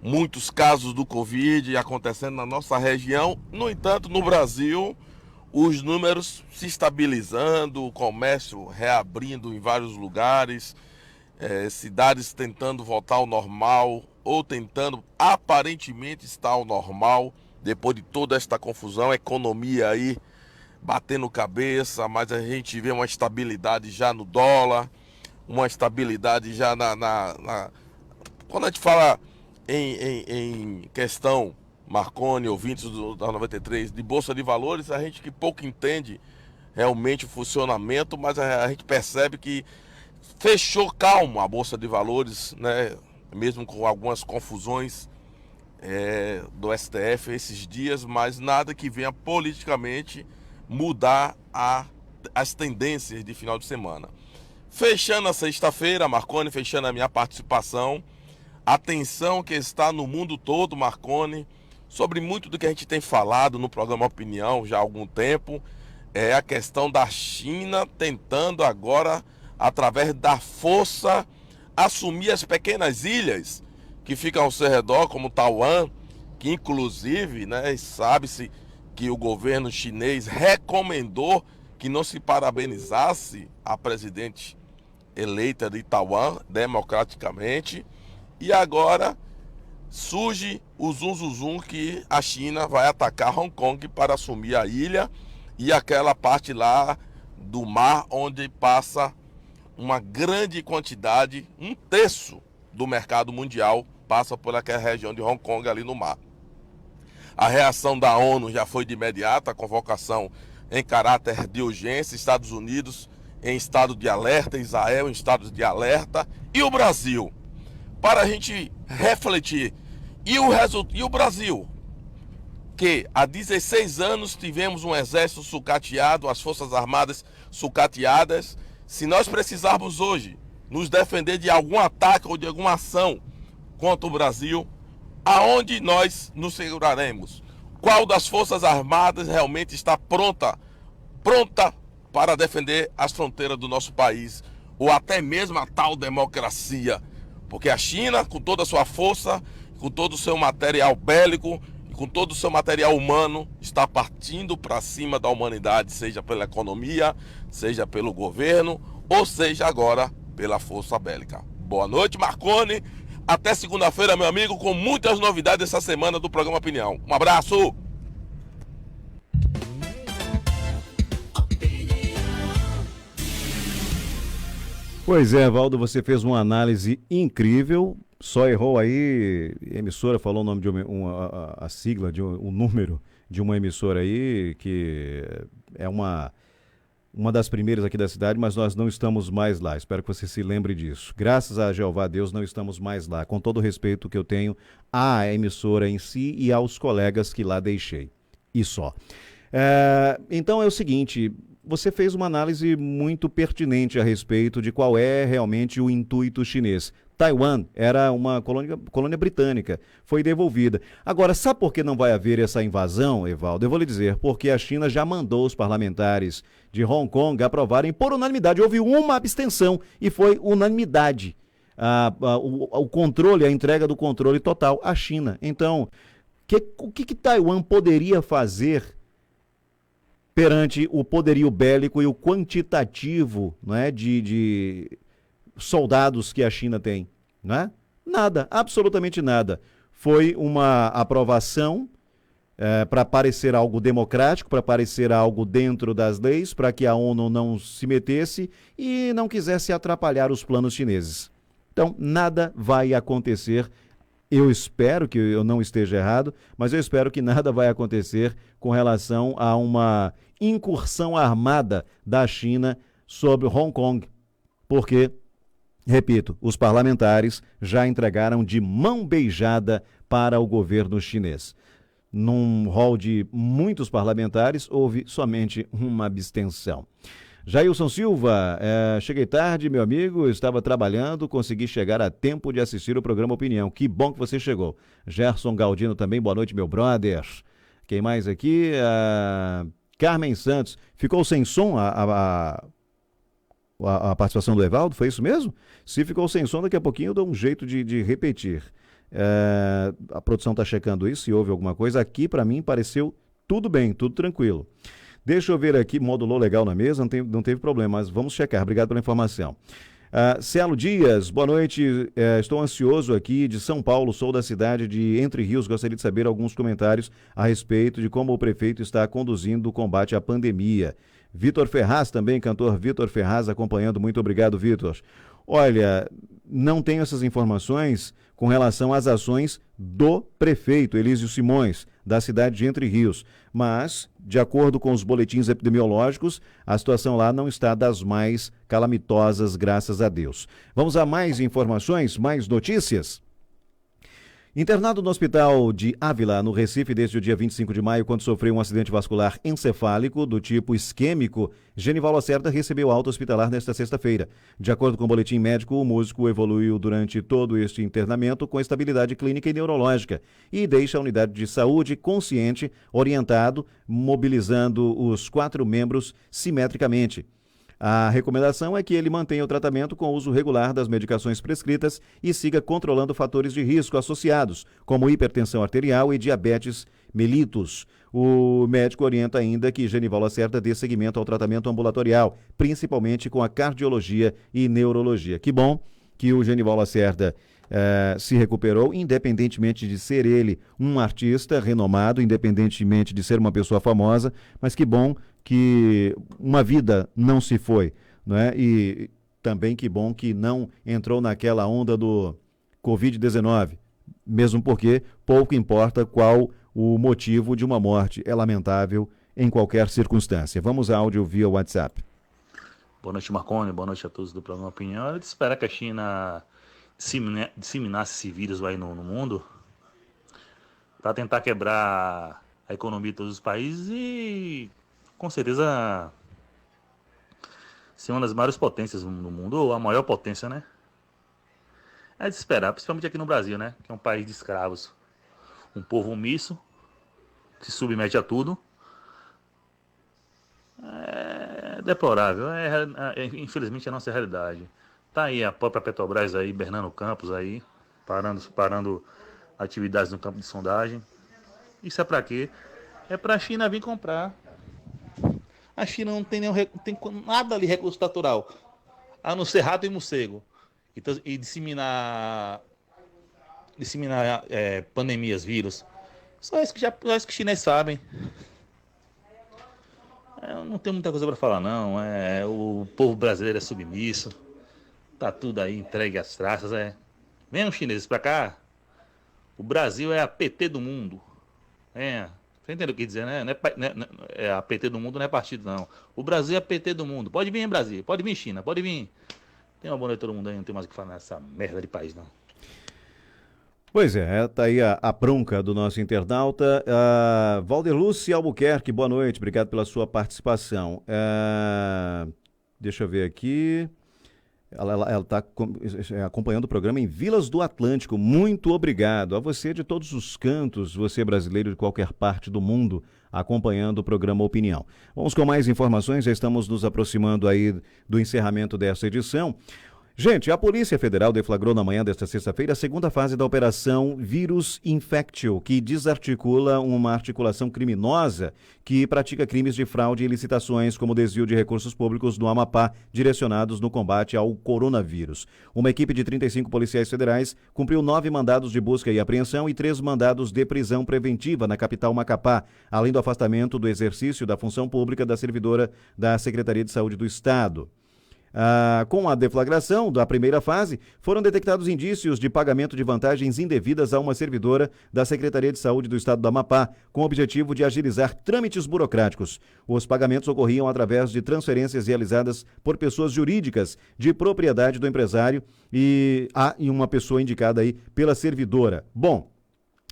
muitos casos do Covid acontecendo na nossa região. No entanto, no Brasil, os números se estabilizando, o comércio reabrindo em vários lugares, cidades tentando voltar ao normal ou tentando aparentemente estar ao normal depois de toda esta confusão, a economia aí batendo cabeça, mas a gente vê uma estabilidade já no dólar, uma estabilidade já Quando a gente fala em questão, Marconi, ouvintes da 93, de Bolsa de Valores, a gente que pouco entende realmente o funcionamento, mas a gente percebe que fechou calma a Bolsa de Valores, né? Mesmo com algumas confusões do STF esses dias, mas nada que venha politicamente mudar as tendências de final de semana. Fechando a sexta-feira, Marconi, fechando a minha participação, a tensão que está no mundo todo, Marconi, sobre muito do que a gente tem falado no programa Opinião já há algum tempo, é a questão da China tentando agora, através da força, assumir as pequenas ilhas que ficam ao seu redor, como Taiwan, que inclusive, né, sabe-se que o governo chinês recomendou que não se parabenizasse a presidente eleita de Taiwan democraticamente, e agora surge o zum que a China vai atacar Hong Kong para assumir a ilha e aquela parte lá do mar onde passa uma grande quantidade, 1/3 do mercado mundial passa por aquela região de Hong Kong ali no mar. A reação da ONU já foi de imediato, a convocação em caráter de urgência, Estados Unidos em estado de alerta, Israel em estado de alerta e o Brasil. Para a gente refletir, e o Brasil, que há 16 anos tivemos um exército sucateado, as Forças Armadas sucateadas, se nós precisarmos hoje nos defender de algum ataque ou de alguma ação contra o Brasil, aonde nós nos seguraremos? Qual das Forças Armadas realmente está pronta para defender as fronteiras do nosso país, ou até mesmo a tal democracia? Porque a China, com toda a sua força, com todo o seu material bélico, com todo o seu material humano, está partindo para cima da humanidade, seja pela economia, seja pelo governo, ou seja agora pela força bélica. Boa noite, Marconi. Até segunda-feira, meu amigo, com muitas novidades essa semana do programa Opinião. Um abraço! Pois é, Valdo, você fez uma análise incrível, só errou aí, a emissora falou o nome de a sigla, o número de uma emissora aí, que é uma das primeiras aqui da cidade, mas nós não estamos mais lá, espero que você se lembre disso. Graças a Jeová Deus não estamos mais lá, com todo o respeito que eu tenho à emissora em si e aos colegas que lá deixei, e só. Então é o seguinte, você fez uma análise muito pertinente a respeito de qual é realmente o intuito chinês. Taiwan era uma colônia britânica, foi devolvida. Agora, sabe por que não vai haver essa invasão, Evaldo? Eu vou lhe dizer, porque a China já mandou os parlamentares de Hong Kong aprovarem por unanimidade. Houve uma abstenção e foi unanimidade. O controle, a entrega do controle total à China. Então, o que Taiwan poderia fazer perante o poderio bélico e o quantitativo, não é, de soldados que a China tem? Não é? Nada, absolutamente nada. Foi uma aprovação para parecer algo democrático, para parecer algo dentro das leis, para que a ONU não se metesse e não quisesse atrapalhar os planos chineses. Então, nada vai acontecer. Eu espero que eu não esteja errado, mas eu espero que nada vai acontecer com relação a uma incursão armada da China sobre Hong Kong, porque, repito, os parlamentares já entregaram de mão beijada para o governo chinês. Num rol de muitos parlamentares, houve somente uma abstenção. Jailson Silva, cheguei tarde, meu amigo, estava trabalhando, consegui chegar a tempo de assistir o programa Opinião. Que bom que você chegou. Gerson Galdino também, boa noite, meu brother. Quem mais aqui? Carmen Santos. Ficou sem som a participação do Evaldo, foi isso mesmo? Se ficou sem som, daqui a pouquinho eu dou um jeito de repetir. A produção está checando isso, se houve alguma coisa. Aqui, para mim, pareceu tudo bem, tudo tranquilo. Deixa eu ver aqui, modulou legal na mesa, não teve problema, mas vamos checar. Obrigado pela informação. Cielo Dias, boa noite, estou ansioso aqui de São Paulo, sou da cidade de Entre Rios, gostaria de saber alguns comentários a respeito de como o prefeito está conduzindo o combate à pandemia. Vitor Ferraz também, cantor Vitor Ferraz acompanhando, muito obrigado, Vitor. Olha, não tenho essas informações com relação às ações do prefeito Elísio Simões, da cidade de Entre Rios, mas, de acordo com os boletins epidemiológicos, a situação lá não está das mais calamitosas, graças a Deus. Vamos a mais informações, mais notícias? Internado no hospital de Ávila, no Recife, desde o dia 25 de maio, quando sofreu um acidente vascular encefálico do tipo isquêmico, Genival Lacerda recebeu alta hospitalar nesta sexta-feira. De acordo com o boletim médico, o músico evoluiu durante todo este internamento com estabilidade clínica e neurológica e deixa a unidade de saúde consciente, orientado, mobilizando os 4 membros simetricamente. A recomendação é que ele mantenha o tratamento com o uso regular das medicações prescritas e siga controlando fatores de risco associados, como hipertensão arterial e diabetes mellitus. O médico orienta ainda que Genival Lacerda dê seguimento ao tratamento ambulatorial, principalmente com a cardiologia e neurologia. Que bom que o Genival Lacerda se recuperou, independentemente de ser ele um artista renomado, independentemente de ser uma pessoa famosa, mas que bom que uma vida não se foi, não é? E também que bom que não entrou naquela onda do Covid-19, mesmo porque pouco importa qual o motivo de uma morte, é lamentável em qualquer circunstância. Vamos a áudio via WhatsApp. Boa noite, Marconi, boa noite a todos do programa Opinião. Eu espero que a China disseminasse esse vírus aí no mundo para tentar quebrar a economia de todos os países e com certeza ser uma das maiores potências no mundo, ou a maior potência, né? É de esperar, principalmente aqui no Brasil, né? Que é um país de escravos. Um povo omisso, que se submete a tudo. É deplorável, infelizmente é a nossa realidade. Tá aí a própria Petrobras aí, Bernardo Campos aí, parando atividades no campo de sondagem. Isso é pra quê? É pra China vir comprar. A China não tem nada ali recurso natural, a não ser rato e morcego. Então, e disseminar pandemias, vírus. Só isso que os chineses sabem. Não tem muita coisa para falar, não. O povo brasileiro é submisso. Tá tudo aí entregue às traças. Venham os chineses para cá. O Brasil é a PT do mundo. Você entendeu o que dizer, né? A PT do mundo não é partido, não. O Brasil é a PT do mundo. Pode vir, Brasil. Pode vir, China. Pode vir. Tem uma boa noite todo mundo aí. Não tem mais o que falar nessa merda de país, não. Pois tá aí a bronca do nosso internauta. Valderluce Albuquerque, boa noite. Obrigado pela sua participação. Deixa eu ver aqui. Ela está acompanhando o programa em Vilas do Atlântico. Muito obrigado a você de todos os cantos, você brasileiro de qualquer parte do mundo, acompanhando o programa Opinião. Vamos com mais informações, já estamos nos aproximando aí do encerramento dessa edição. Gente, a Polícia Federal deflagrou na manhã desta sexta-feira a segunda fase da Operação Vírus Infectio, que desarticula uma articulação criminosa que pratica crimes de fraude e licitações, como desvio de recursos públicos no Amapá, direcionados no combate ao coronavírus. Uma equipe de 35 policiais federais cumpriu 9 mandados de busca e apreensão e 3 mandados de prisão preventiva na capital Macapá, além do afastamento do exercício da função pública da servidora da Secretaria de Saúde do Estado. Com a deflagração da primeira fase, foram detectados indícios de pagamento de vantagens indevidas a uma servidora da Secretaria de Saúde do Estado do Amapá, com o objetivo de agilizar trâmites burocráticos. Os pagamentos ocorriam através de transferências realizadas por pessoas jurídicas de propriedade do empresário e uma pessoa indicada aí pela servidora. Bom,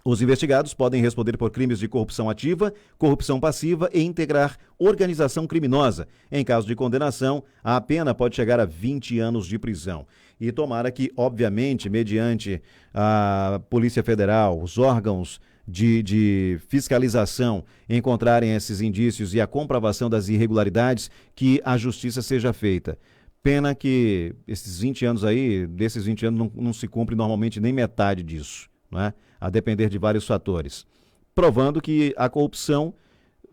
os investigados podem responder por crimes de corrupção ativa, corrupção passiva e integrar organização criminosa. Em caso de condenação, a pena pode chegar a 20 anos de prisão. E tomara que, obviamente, mediante a Polícia Federal, os órgãos de fiscalização encontrarem esses indícios e a comprovação das irregularidades, que a justiça seja feita. Pena que esses 20 anos aí, desses 20 anos não se cumpre normalmente nem metade disso, não é? A depender de vários fatores, provando que a corrupção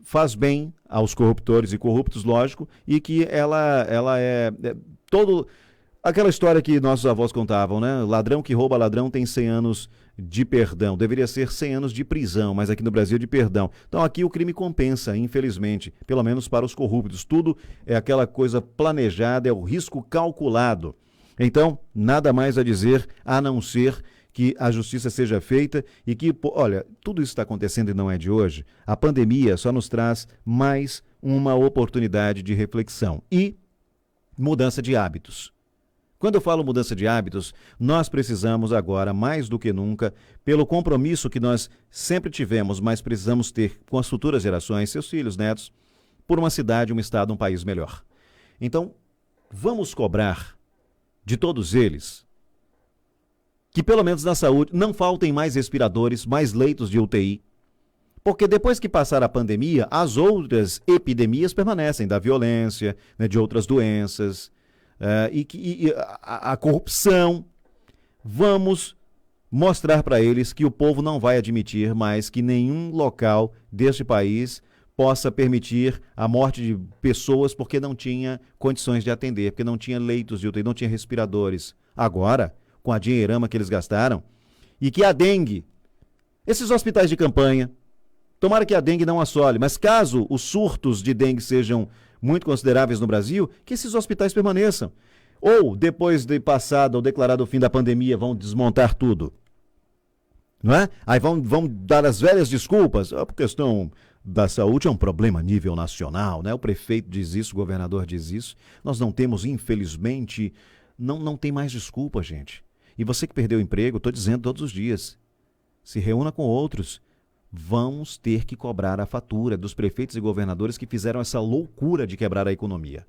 faz bem aos corruptores e corruptos, lógico, e que ela é todo aquela história que nossos avós contavam, né? Ladrão que rouba ladrão tem 100 anos de perdão. Deveria ser 100 anos de prisão, mas aqui no Brasil é de perdão. Então aqui o crime compensa, infelizmente, pelo menos para os corruptos. Tudo é aquela coisa planejada, é o risco calculado. Então, nada mais a dizer a não ser que a justiça seja feita e que, olha, tudo isso está acontecendo e não é de hoje. A pandemia só nos traz mais uma oportunidade de reflexão e mudança de hábitos. Quando eu falo mudança de hábitos, nós precisamos agora, mais do que nunca, pelo compromisso que nós sempre tivemos, mas precisamos ter com as futuras gerações, seus filhos, netos, por uma cidade, um estado, um país melhor. Então, vamos cobrar de todos eles que, pelo menos na saúde, não faltem mais respiradores, mais leitos de UTI, porque depois que passar a pandemia, as outras epidemias permanecem, da violência, né, de outras doenças, a corrupção. Vamos mostrar para eles que o povo não vai admitir mais que nenhum local deste país possa permitir a morte de pessoas porque não tinha condições de atender, porque não tinha leitos de UTI, não tinha respiradores. Agora, com a dinheirama que eles gastaram, e que a dengue, esses hospitais de campanha, tomara que a dengue não assole, mas caso os surtos de dengue sejam muito consideráveis no Brasil, que esses hospitais permaneçam. Ou, depois de passado ou declarado o fim da pandemia, vão desmontar tudo. Não é? Aí vão dar as velhas desculpas. A questão da saúde é um problema a nível nacional, né? O prefeito diz isso, o governador diz isso. Nós não temos, infelizmente, não tem mais desculpa, gente. E você que perdeu o emprego, estou dizendo todos os dias, se reúna com outros. Vamos ter que cobrar a fatura dos prefeitos e governadores que fizeram essa loucura de quebrar a economia.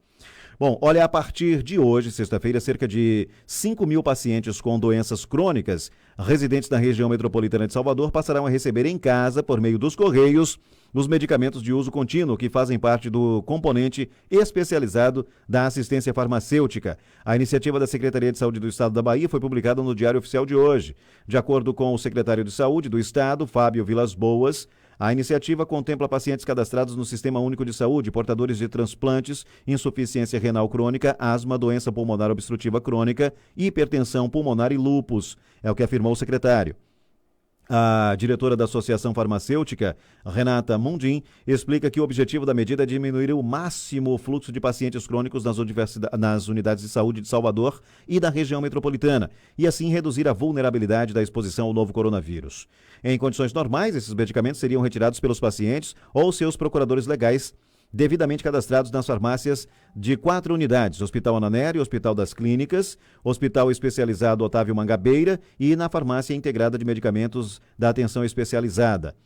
Bom, olha, a partir de hoje, sexta-feira, cerca de 5.000 pacientes com doenças crônicas residentes na região metropolitana de Salvador passarão a receber em casa, por meio dos Correios, os medicamentos de uso contínuo que fazem parte do componente especializado da assistência farmacêutica. A iniciativa da Secretaria de Saúde do Estado da Bahia foi publicada no Diário Oficial de hoje. De acordo com o secretário de Saúde do Estado, Fábio Vilas Boas, a iniciativa contempla pacientes cadastrados no Sistema Único de Saúde, portadores de transplantes, insuficiência renal crônica, asma, doença pulmonar obstrutiva crônica, hipertensão pulmonar e lúpus, é o que afirmou o secretário. A diretora da Associação Farmacêutica, Renata Mundim, explica que o objetivo da medida é diminuir o máximo o fluxo de pacientes crônicos nas unidades de saúde de Salvador e da região metropolitana, e assim reduzir a vulnerabilidade da exposição ao novo coronavírus. Em condições normais, esses medicamentos seriam retirados pelos pacientes ou seus procuradores legais, devidamente cadastrados nas farmácias de 4 unidades, Hospital Ananeri, Hospital das Clínicas, Hospital Especializado Otávio Mangabeira e na Farmácia Integrada de Medicamentos da Atenção Especializada.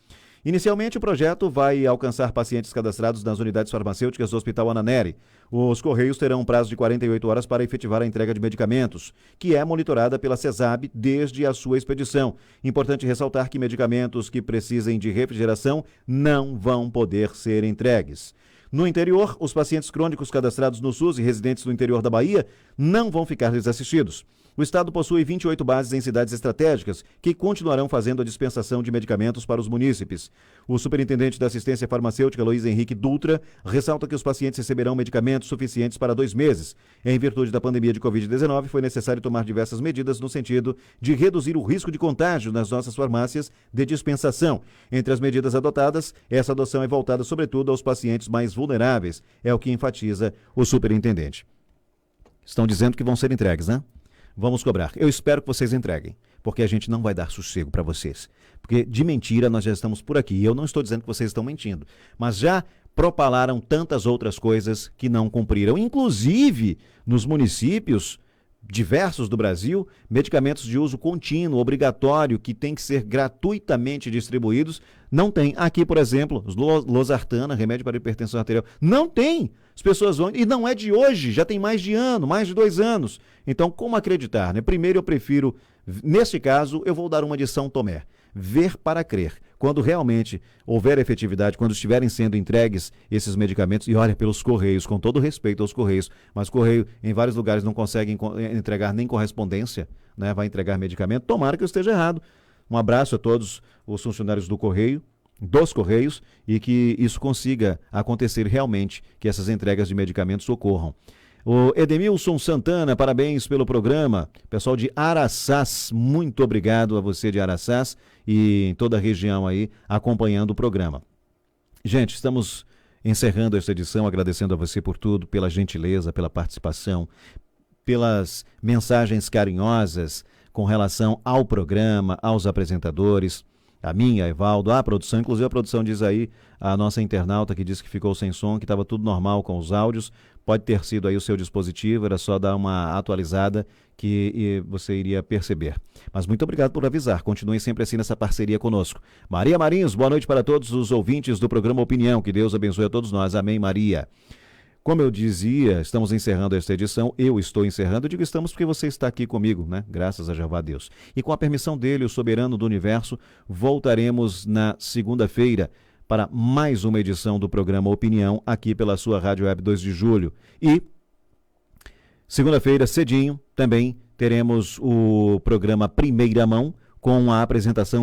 Inicialmente, o projeto vai alcançar pacientes cadastrados nas unidades farmacêuticas do Hospital Ananeri. Os Correios terão um prazo de 48 horas para efetivar a entrega de medicamentos, que é monitorada pela CESAB desde a sua expedição. Importante ressaltar que medicamentos que precisem de refrigeração não vão poder ser entregues. No interior, os pacientes crônicos cadastrados no SUS e residentes do interior da Bahia não vão ficar desassistidos. O Estado possui 28 bases em cidades estratégicas que continuarão fazendo a dispensação de medicamentos para os munícipes. O superintendente da assistência farmacêutica, Luiz Henrique Dutra, ressalta que os pacientes receberão medicamentos suficientes para 2 meses. Em virtude da pandemia de Covid-19, foi necessário tomar diversas medidas no sentido de reduzir o risco de contágio nas nossas farmácias de dispensação. Entre as medidas adotadas, essa adoção é voltada sobretudo aos pacientes mais vulneráveis, é o que enfatiza o superintendente. Estão dizendo que vão ser entregues, né? Vamos cobrar. Eu espero que vocês entreguem, porque a gente não vai dar sossego para vocês. Porque de mentira nós já estamos por aqui. Eu não estou dizendo que vocês estão mentindo, mas já propalaram tantas outras coisas que não cumpriram. Inclusive, nos municípios diversos do Brasil, medicamentos de uso contínuo, obrigatório, que tem que ser gratuitamente distribuídos, não tem. Aqui, por exemplo, losartana, remédio para hipertensão arterial, não tem. As pessoas vão, e não é de hoje, já tem mais de ano, mais de 2 anos. Então, como acreditar, né? Primeiro eu prefiro, neste caso, eu vou dar uma de São Tomé. Ver para crer. Quando realmente houver efetividade, quando estiverem sendo entregues esses medicamentos, e olha, pelos Correios, com todo respeito aos Correios, mas o Correio em vários lugares não consegue entregar nem correspondência, né? Vai entregar medicamento, tomara que eu esteja errado. Um abraço a todos os funcionários do Correio, dos Correios, e que isso consiga acontecer realmente, que essas entregas de medicamentos ocorram. O Edemilson Santana, parabéns pelo programa. Pessoal de Araçás, muito obrigado a você de Araçás e em toda a região aí acompanhando o programa. Gente, estamos encerrando esta edição, agradecendo a você por tudo, pela gentileza, pela participação, pelas mensagens carinhosas com relação ao programa, aos apresentadores. A minha, Evaldo, a produção, inclusive a produção diz aí, a nossa internauta que disse que ficou sem som, que estava tudo normal com os áudios, pode ter sido aí o seu dispositivo, era só dar uma atualizada que você iria perceber. Mas muito obrigado por avisar, continuem sempre assim nessa parceria conosco. Maria Marins, boa noite para todos os ouvintes do programa Opinião, que Deus abençoe a todos nós, amém Maria. Como eu dizia, estamos encerrando esta edição, eu estou encerrando, eu digo estamos porque você está aqui comigo, né? Graças a Jeová Deus. E com a permissão dele, o soberano do universo, voltaremos na segunda-feira para mais uma edição do programa Opinião, aqui pela sua Rádio Web 2 de Julho. E segunda-feira, cedinho, também teremos o programa Primeira Mão, com a apresentação